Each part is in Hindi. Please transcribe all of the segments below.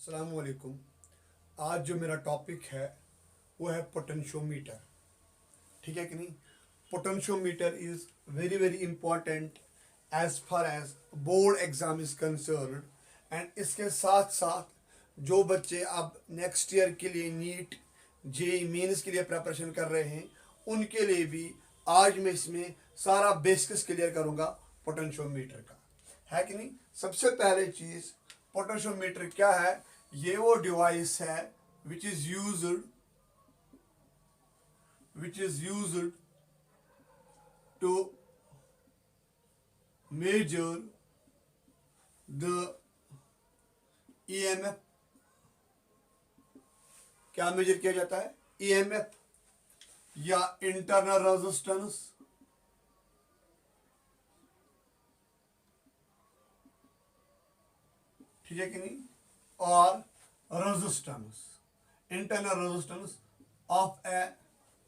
अस्सलामुअलैकुम। आज जो मेरा टॉपिक है वो है पोटेंशियोमीटर। ठीक है कि नहीं। Potentiometer is very very important as far as board exam is concern. एंड इसके साथ साथ जो बच्चे अब नेक्स्ट ईयर के लिए नीट जेई मेंस के लिए प्रिपरेशन कर रहे हैं उनके लिए भी आज मैं इसमें सारा बेसिक्स क्लियर करूँगा पोटेंशियोमीटर का, है कि नहीं। सबसे पहले चीज़ पोटेंशियोमीटर क्या है। ये वो डिवाइस है which is used to measure the EMF. क्या मेजर किया जाता है? ईएमएफ या इंटरनल रेजिस्टेंस, ठीक है कि नहीं, और resistance, internal resistance of a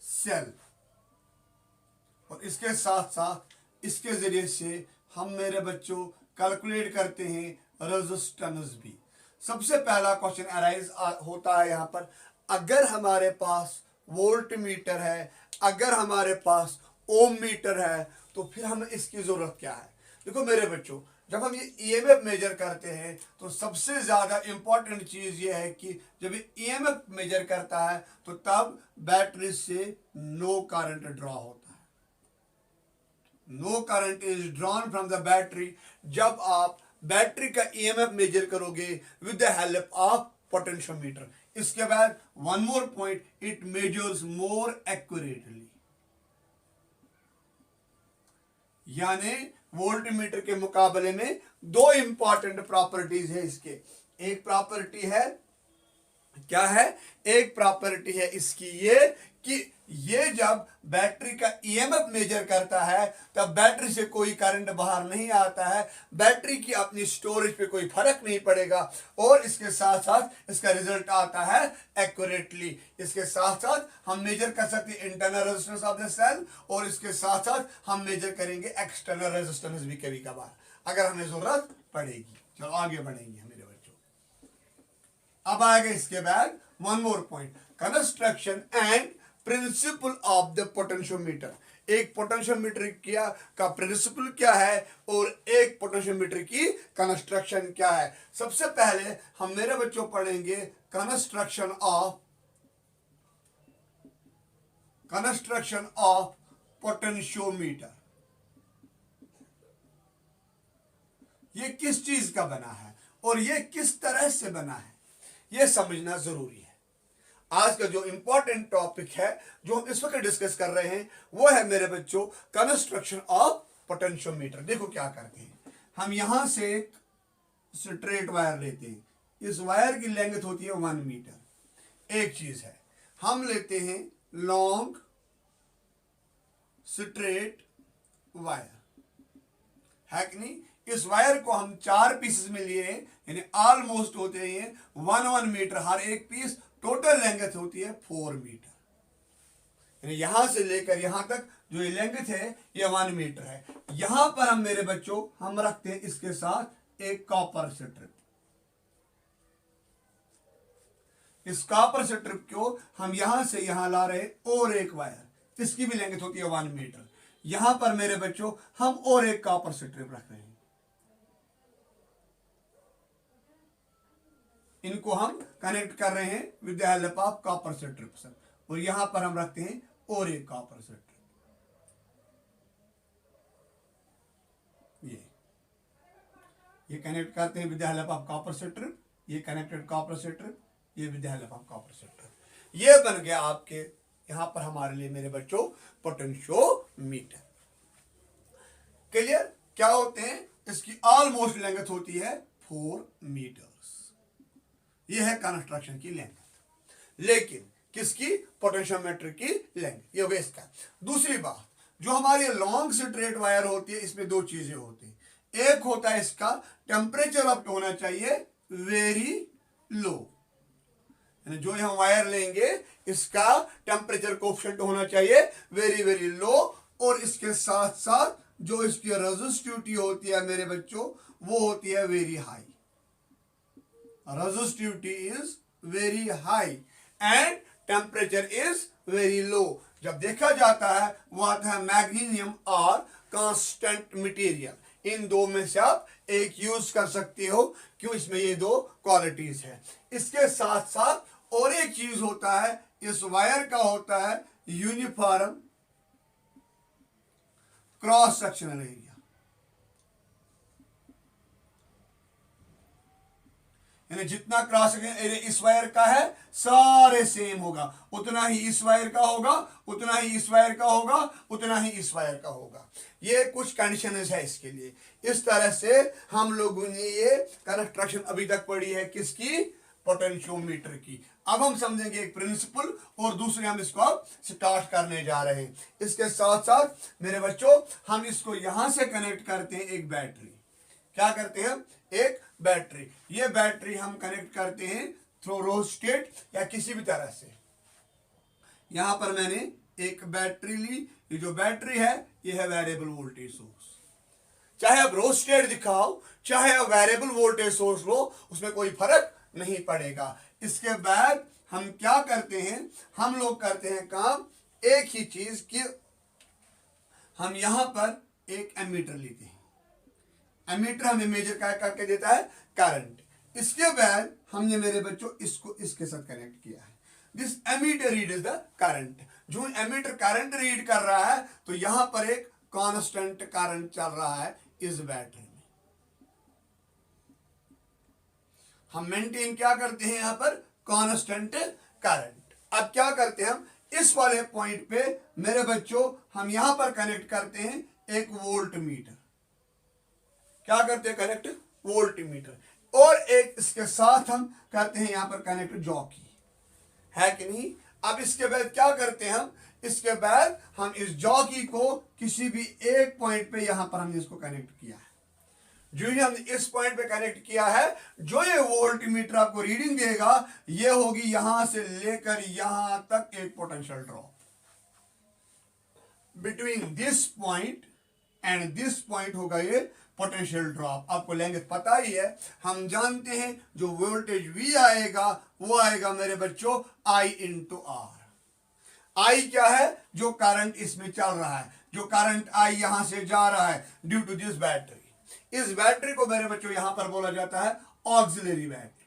cell. और इसके साथ साथ इसके जरिए से हम मेरे बच्चों कैलकुलेट करते हैं रेजिस्टेंस भी। सबसे पहला क्वेश्चन अराइज होता है यहाँ पर, अगर हमारे पास वोल्ट मीटर है, अगर हमारे पास ओम मीटर है, तो फिर हमें इसकी जरूरत क्या है। देखो मेरे बच्चों, जब हम ये ईएमएफ मेजर करते हैं तो सबसे ज्यादा इंपॉर्टेंट चीज ये है कि जब ये ईएमएफ मेजर करता है तो तब बैटरी से नो करंट ड्रॉ होता है। No current is drawn from the battery जब आप बैटरी का ईएमएफ मेजर करोगे with the help of potentiometer. इसके बाद one more point, it measures more accurately. यानी वोल्टमीटर के मुकाबले में दो इंपॉर्टेंट प्रॉपर्टीज है इसके। एक प्रॉपर्टी है, क्या है? एक प्रॉपर्टी है इसकी ये कि ये जब बैटरी का ईएमएफ मेजर करता है तब बैटरी से कोई करंट बाहर नहीं आता है, बैटरी की अपनी स्टोरेज पे कोई फर्क नहीं पड़ेगा, और इसके साथ साथ इसका रिजल्ट आता है एक्यूरेटली। इसके साथ साथ हम मेजर कर सकते हैं internal resistance of the cell, और इसके साथ साथ हम मेजर करेंगे एक्सटर्नल रेजिस्टेंस भी कभी कभार अगर हमें जरूरत पड़ेगी। चलो आगे बढ़ेंगे मेरे बच्चों। अब आएगा इसके बाद one more point, construction and principle of the potentiometer. एक पोटेंशियोमीटर का प्रिंसिपल क्या है और एक पोटेंशियोमीटर की कंस्ट्रक्शन क्या है। सबसे पहले हम मेरे बच्चों पढ़ेंगे कंस्ट्रक्शन ऑफ पोटेंशियोमीटर। ये किस चीज का बना है और ये किस तरह से बना है, ये समझना जरूरी है। आज का जो इंपॉर्टेंट टॉपिक है जो हम इस वक्त डिस्कस कर रहे हैं वो है मेरे बच्चों कंस्ट्रक्शन ऑफ पोटेंशियोमीटर। देखो क्या करते हैं, हम यहां से एक स्ट्रेट वायर लेते हैं, इस वायर की लेंथ होती है 1 मीटर। एक चीज है, हम लेते हैं लॉन्ग स्ट्रेट वायर, है कि नहीं। इस वायर को हम 4 पीसेस में लिए हैं, यानी ऑलमोस्ट होते हैं 1 मीटर हर एक पीस। टोटल लेंथ होती है 4 मीटर, यानी यहां से लेकर यहां तक जो ये लेंथ है ये 1 मीटर है। यहां पर हम मेरे बच्चों हम रखते हैं इसके साथ एक कॉपर स्ट्रिप। इस कॉपर स्ट्रिप को हम यहां से यहां ला रहे हैं और एक वायर, इसकी भी लेंथ होती है 1 मीटर। यहां पर मेरे बच्चों हम और एक कॉपर स्ट्रिप रख रहे हैं, इनको हम कनेक्ट कर रहे हैं with the help of copper strips, और यहां पर हम रखते हैं और एक कॉपर स्ट्रिप। ये कनेक्ट करते हैं with the help of copper strip, ये कनेक्टेड कॉपर स्ट्रिप, ये with the help of copper strip. ये बन गया आपके यहां पर हमारे लिए मेरे बच्चों पोटेंशियोमीटर। क्लियर? क्या होते हैं, इसकी ऑलमोस्ट लेंथ होती है 4 मीटर। ये है कंस्ट्रक्शन की लेंथ, लेकिन किसकी? पोटेंशियोमीटर की लेंथ। ये हो गया इसका। दूसरी बात, जो हमारी लॉन्ग स्ट्रेट वायर होती है इसमें दो चीजें होती हैं। एक होता है इसका टेम्परेचर अप होना चाहिए वेरी लो, यानी जो हम वायर लेंगे इसका टेम्परेचर कोएफिशिएंट होना चाहिए वेरी वेरी लो, और इसके साथ साथ जो इसकी रेजिस्टिविटी होती है मेरे बच्चों वो होती है very high. Resistivity is very high and temperature is very low. जब देखा जाता है वो आता है मैग्नीशियम और कांस्टेंट मटेरियल। इन दो में से आप एक यूज कर सकते हो, क्यों, इसमें ये दो क्वालिटीज है। इसके साथ साथ और एक चीज होता है, इस वायर का होता है यूनिफॉर्म क्रॉस सेक्शनल एरिया। यानी जितना क्रॉस सेक्शनल एरिया इस वायर का है सारे सेम होगा, उतना ही इस वायर का होगा, उतना ही इस वायर का होगा, उतना ही इस वायर का होगा। ये कुछ कंडीशन है इसके लिए। इस तरह से हम लोगों ने ये कंस्ट्रक्शन अभी तक पढ़ी है किसकी, पोटेंशियोमीटर की। अब हम समझेंगे एक प्रिंसिपल और दूसरे हम इसको अब स्टार्ट करने जा रहे हैं। इसके साथ साथ मेरे बच्चों हम इसको यहां से कनेक्ट करते हैं एक बैटरी। क्या करते हैं, एक बैटरी। ये बैटरी हम कनेक्ट करते हैं थ्रू रोस्टेट या किसी भी तरह से। यहां पर मैंने एक बैटरी ली, ये जो बैटरी है ये है वेरिएबल वोल्टेज सोर्स। चाहे आप रोस्टेट दिखाओ चाहे आप वेरिएबल वोल्टेज सोर्स लो, उसमें कोई फर्क नहीं पड़ेगा। इसके बाद हम क्या करते हैं, हम लोग करते हैं काम एक ही चीज कि हम यहां पर एक एमीटर लेते हैं। एमीटर हमें मेजर करके देता है करंट। इसके बाद हमने मेरे बच्चों इसको इसके साथ कनेक्ट किया है। This ammeter read is the current. जो एमीटर करंट रीड कर रहा है तो यहां पर एक कांस्टेंट करंट चल रहा है इस बैटरी में। हम मेंटेन क्या करते हैं यहां पर, कांस्टेंट करंट। अब क्या करते हैं हम, इस वाले पॉइंट पे मेरे बच्चों हम यहां पर कनेक्ट करते हैं एक वोल्ट मीटर। क्या करते हैं, कनेक्ट वोल्ट मीटर। और एक इसके साथ हम करते हैं यहां पर कनेक्ट जॉकी, है कि नहीं। अब इसके बाद क्या करते हैं हम, इसके बाद हम इस जॉकी को किसी भी एक पॉइंट पे यहां पर हमने इसको कनेक्ट किया है। जो ही हमने इस पॉइंट पे कनेक्ट किया है, जो ये वोल्ट मीटर आपको रीडिंग देगा ये होगी यहां से लेकर यहां तक एक potential drop. Between this point and this point होगा ये पोटेंशियल ड्रॉप। आपको लेंगे पता ही है, हम जानते हैं जो वोल्टेज V आएगा वो आएगा मेरे बच्चों I इंटू R। I क्या है, जो करंट इसमें चल रहा है, जो करंट I यहां से जा रहा है ड्यू टू दिस बैटरी। इस बैटरी को मेरे बच्चों यहां पर बोला जाता है ऑक्सिलरी बैटरी।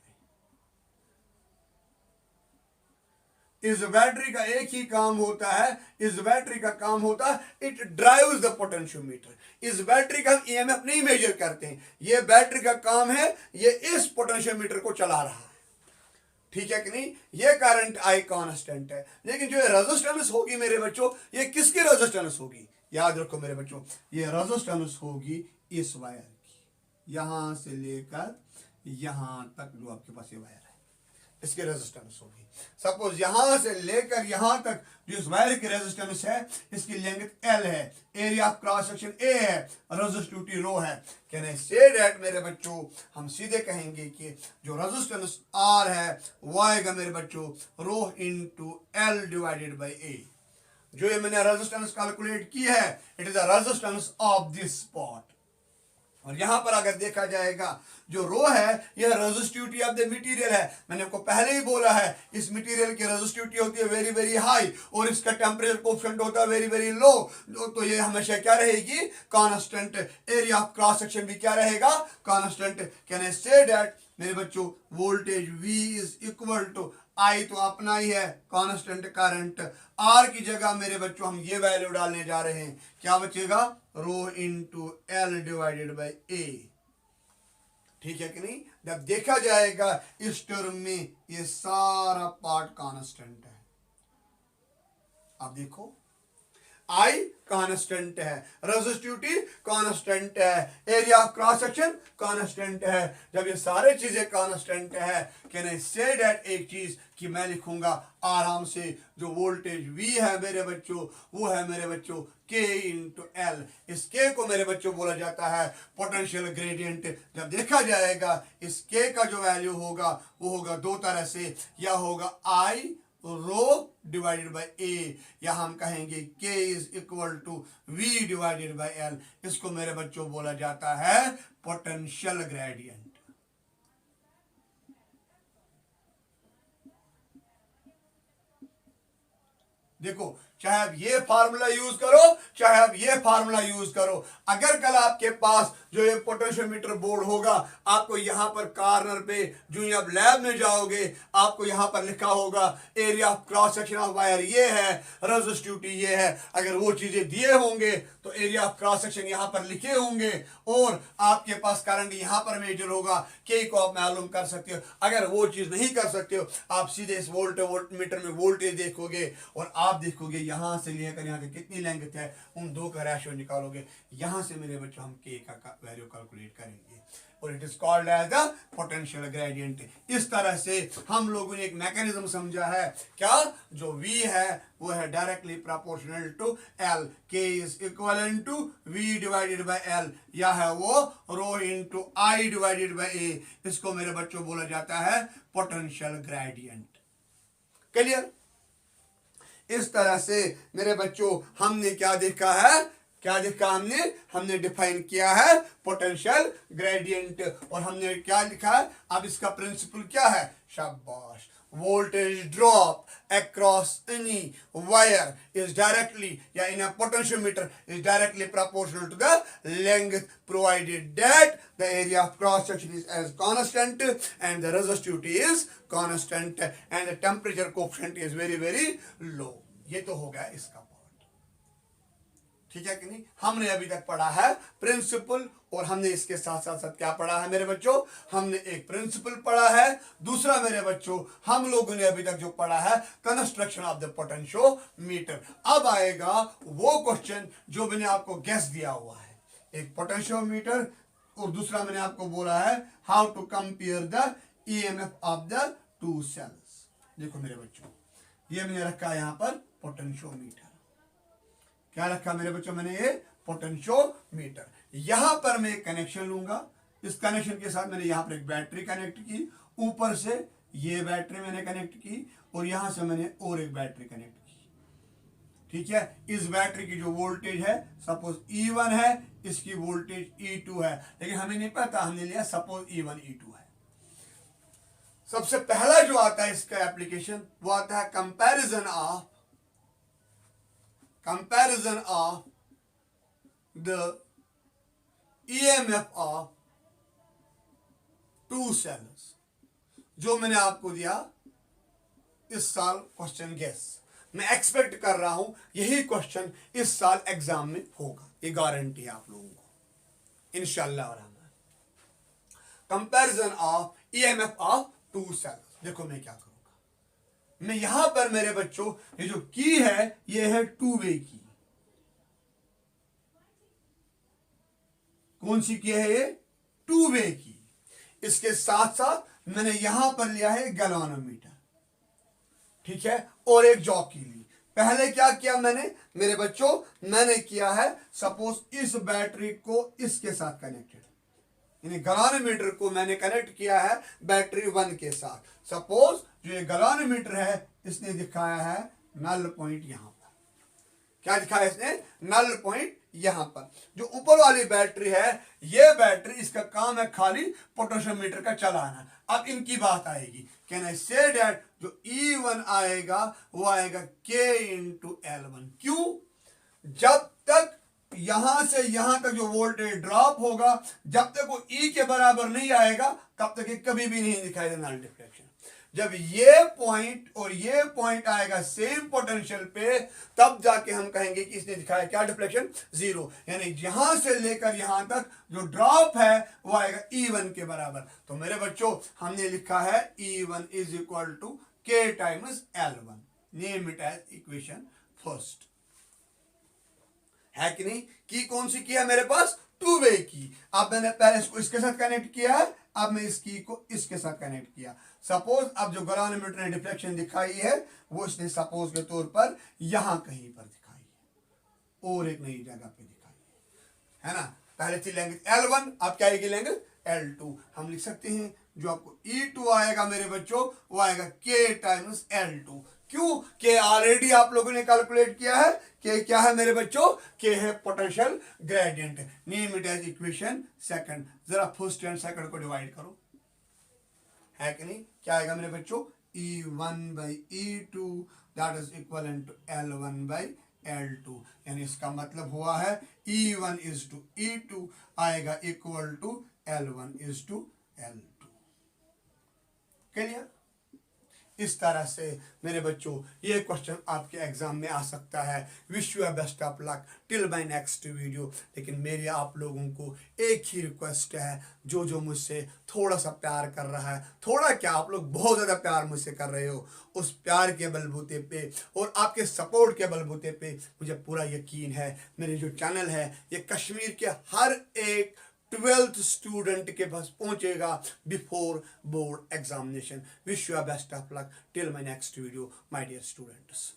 इस बैटरी का एक ही काम होता है, इस बैटरी का काम होता है इट ड्राइव्स द पोटेंशियोमीटर। इस बैटरी का हम ईएमएफ नहीं मेजर करते हैं, ये बैटरी का काम है ये इस पोटेंशियोमीटर को चला रहा है, ठीक है कि नहीं। ये करंट आई कांस्टेंट है, लेकिन जो रेजिस्टेंस होगी मेरे बच्चों, ये किसकी रेजिस्टेंस होगी, याद रखो मेरे बच्चों, ये रेजिस्टेंस होगी इस वायर की, यहां से लेकर यहां तक जो आपके पास ये वायर है इसकी रेजिस्टेंस होगी। सपोज यहां से लेकर यहां तक जो इस वायर की रेजिस्टेंस है इसकी लेंथ L है, area of cross section A है, रेजिस्टिविटी रो है। कैन आई से दैट मेरे बच्चों, हम सीधे कहेंगे कि जो रेजिस्टेंस R है वो आएगा मेरे बच्चों rho into L divided by A। जो ये मैंने रेजिस्टेंस कैलकुलेट की है it is the resistance of this spot. और यहां पर अगर देखा जाएगा जो रो है यह रेजिस्टिविटी ऑफ द मटेरियल है। मैंने आपको पहले ही बोला है इस मटेरियल की रेजिस्टिविटी होती है वेरी वेरी हाई और इसका टेम्परेचर कोएफिशिएंट होता है वेरी वेरी लो। तो ये हमेशा क्या रहेगी, constant. Area of cross section भी क्या रहेगा, कांस्टेंट। कैन आई से दैट मेरे बच्चों voltage V is equal to I तो अपना ही है कांस्टेंट करंट, R की जगह मेरे बच्चों हम ये वैल्यू डालने जा रहे हैं, क्या बचेगा, rho into L divided by A। ठीक है कि नहीं। जब देखा जाएगा इस टर्म में ये सारा पार्ट कांस्टेंट है। अब देखो I कांस्टेंट है, रेजिस्टिविटी कांस्टेंट है, area of cross section constant है। जब ये सारे चीजें कांस्टेंट है, कैन आई से दैट एक चीज कि मैं लिखूंगा आराम से जो वोल्टेज V है मेरे बच्चों वो है मेरे बच्चों K इंटू L। इस K को मेरे बच्चों बोला जाता है पोटेंशियल ग्रेडियंट। जब देखा जाएगा इस K का जो वैल्यू होगा वो होगा दो तरह से, या होगा I rho divided by A, या हम कहेंगे K is equal to V divided by L। इसको मेरे बच्चों बोला जाता है पोटेंशियल ग्रेडियंट। देखो, चाहे आप ये फार्मूला यूज करो, चाहे आप ये फार्मूला यूज करो, अगर कल आपके पास जो ये पोटेंशियोमीटर बोर्ड होगा, आपको यहां पर कॉर्नर पे जो आप लैब में जाओगे, आपको यहां पर लिखा होगा area of cross section of wire ये है, रेजिस्टिविटी ये है। अगर वो चीजें दिए होंगे तो एरिया ऑफ क्रॉस सेक्शन यहां पर लिखे होंगे, और आपके पास करंट यहां पर मेजर होगा, के को आप मालूम कर सकते हो। अगर वो चीज नहीं कर सकते हो, आप सीधे इस वोल्टमीटर में वोल्टेज देखोगे, और आप देखोगे यहां से लेकर यहां तक कितनी लेंथ है, उन दो का रेशियो निकालोगे, यहां से मेरे बच्चों हम के का वैल्यू कैलकुलेट करेंगे, और it is called as the potential gradient. इस तरह से हम लोगों ने एक मैकेनिज्म समझा है, क्या, जो V है वो है directly proportional to L, K is equivalent to V divided by L, या है वो rho into I divided by A। इसको मेरे बच्चों बोला जाता है पोटेंशियल ग्रेडियंट। क्लियर? इस तरह से मेरे बच्चों हमने क्या देखा है, क्या देखा हमने डिफाइन किया है पोटेंशियल ग्रेडियंट, और हमने क्या लिखा है, अब इसका प्रिंसिपल क्या है, शाबाश, voltage drop across any wire is directly, या in a potentiometer is directly proportional to the length, provided that the area of cross section is as constant and the resistivity is constant and the temperature coefficient is very very low। ये तो हो गया इसका पार्ट, ठीक है कि नहीं। हमने अभी तक पढ़ा है प्रिंसिपल, और हमने इसके साथ साथ साथ क्या पढ़ा है मेरे बच्चों, हमने एक प्रिंसिपल पढ़ा है, दूसरा मेरे बच्चों हम लोगों ने अभी तक जो पढ़ा है कंस्ट्रक्शन ऑफ द पोटेंशियोमीटर। अब आएगा वो क्वेश्चन जो मैंने आपको गेस दिया हुआ है, एक पोटेंशियोमीटर, और दूसरा मैंने आपको बोला है how to compare the EMF of the two cells. देखो मेरे बच्चों, ये मैंने रखा है यहां पर पोटेंशियोमीटर, क्या रखा मेरे बच्चों, मैंने ये पोटेंशियोमीटर, यहां पर मैं एक कनेक्शन लूंगा, इस कनेक्शन के साथ मैंने यहां पर एक बैटरी कनेक्ट की, ऊपर से ये बैटरी मैंने कनेक्ट की, और यहां से मैंने और एक बैटरी कनेक्ट की, ठीक है। इस बैटरी की जो वोल्टेज है सपोज E1 है, इसकी वोल्टेज E2 है, लेकिन हमें नहीं पता, हमने लिया सपोज E1 E2 है। सबसे पहला जो आता है इसका एप्लीकेशन, वो आता है comparison of the EMF of two cells, जो मैंने आपको दिया इस साल क्वेश्चन गेस, मैं एक्सपेक्ट कर रहा हूं यही क्वेश्चन इस साल एग्जाम में होगा, ये गारंटी है आप लोगों को इंशाल्लाह। Comparison of EMF of two cells, देखो मैं क्या करूंगा, मैं यहां पर मेरे बच्चों ये जो की है ये है टू वे की, कौन सी की है ये, टू वे की। इसके साथ साथ मैंने यहां पर लिया है गैल्वेनोमीटर, ठीक है, और एक जॉकी ली। पहले क्या किया मैंने मेरे बच्चों, मैंने किया है सपोज इस बैटरी को इसके साथ कनेक्टेड, यानी गैल्वेनोमीटर को मैंने कनेक्ट किया है बैटरी 1 के साथ। सपोज जो ये गैल्वेनोमीटर है इसने दिखाया है नल पॉइंट यहां पर, क्या दिखाया इसने, नल पॉइंट यहां पर। जो ऊपर वाली बैटरी है, ये बैटरी इसका काम है खाली पोटेंशियोमीटर का चलाना। अब इनकी बात आएगी, कैन आई से दैट जो E1 आएगा वो आएगा K इंटू L1। क्यों, जब तक यहां से यहां तक जो वोल्टेज ड्रॉप होगा, जब तक वो E के बराबर नहीं आएगा तब तक ये कभी भी नहीं दिखाई देगा नल डिफ्लेक्शन। जब ये पॉइंट और ये पॉइंट आएगा सेम पोटेंशियल पे, तब जाके हम कहेंगे कि इसने दिखाया क्या, डिफ्लेक्शन, जीरो। यानी यहां से लेकर यहां तक जो ड्रॉप है वो आएगा E1 के बराबर। तो मेरे बच्चों हमने लिखा है E1 is equal to K times L1, name it as equation first, है कि नहीं। की कौन सी की है मेरे पास, टू वे की। अब मैंने पहले इसको इसके साथ कनेक्ट किया है, अब मैं इस की को इसके साथ कनेक्ट किया। सपोज अब जो गैल्वेनोमीटर ने डिफ्लेक्शन दिखाई है वो इसने सपोज के तौर पर यहां कहीं पर दिखाई है और एक नई जगह पे दिखाई है ना। पहले थी लेंगे L1, अब क्या आएगी लेंगे L2। हम लिख सकते हैं जो आपको E2 आएगा मेरे बच्चों वो आएगा K टाइम्स L2। क्यों, K ऑलरेडी आप लोगों ने कैलकुलेट किया है। K क्या है मेरे बच्चों, K है potential gradient. Name it as equation second. जरा फर्स्ट एंड सेकंड को डिवाइड करो, है कि नहीं। क्या आएगा मेरे बच्चों, E1 by E2 that is equivalent to L1 by L2, यानी इसका मतलब हुआ है E1 is to E2 आएगा equal to L1 is to L2। Clear? इस तरह से मेरे बच्चों ये क्वेश्चन आपके एग्जाम में आ सकता है। Wish you best of luck till my next video. लेकिन मेरी आप लोगों को एक ही रिक्वेस्ट है, जो जो मुझसे थोड़ा सा प्यार कर रहा है, थोड़ा क्या आप लोग बहुत ज़्यादा प्यार मुझसे कर रहे हो, उस प्यार के बलबूते पे और आपके सपोर्ट के बलबूते पे मुझे पूरा यकीन है मेरे जो चैनल है ये कश्मीर के हर एक 12th स्टूडेंट के पास पहुंचेगा before board examination. Wish you best of luck till my next video my dear students.